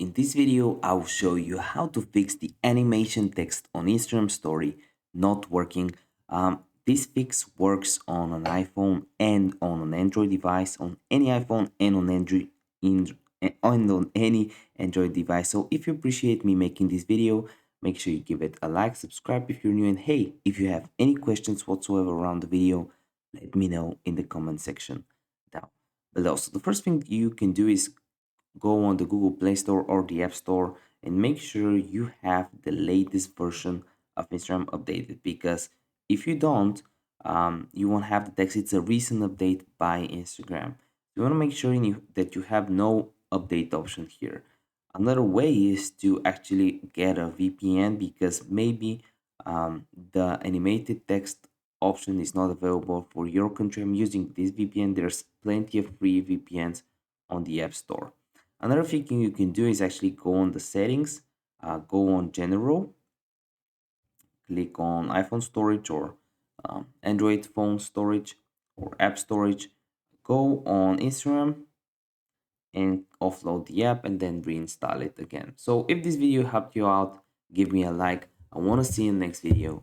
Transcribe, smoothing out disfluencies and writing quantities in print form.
in this video I will show you how to fix the animation text on Instagram story not working. This fix works on an iPhone and on an Android device, on any iPhone and on Android and on any Android device. So if you appreciate me making this video, make sure you give it a like, subscribe if you're new, and hey, if you have any questions whatsoever around the video, let me know in the comment section down below. So the first thing you can do is go on the Google Play Store or the App Store and make sure you have the latest version of Instagram updated, because if you don't, you won't have the text. It's a recent update by Instagram. You want to make sure that you have no update option here. Another way is to actually get a VPN, because maybe the animated text option is not available for your country. I'm using this VPN. There's plenty of free VPNs on the App Store. Another thing you can do is actually go on the settings, go on general, click on iPhone storage or Android phone storage or app storage, go on Instagram and offload the app and then reinstall it again. So if this video helped you out, give me a like. I want to see you in the next video.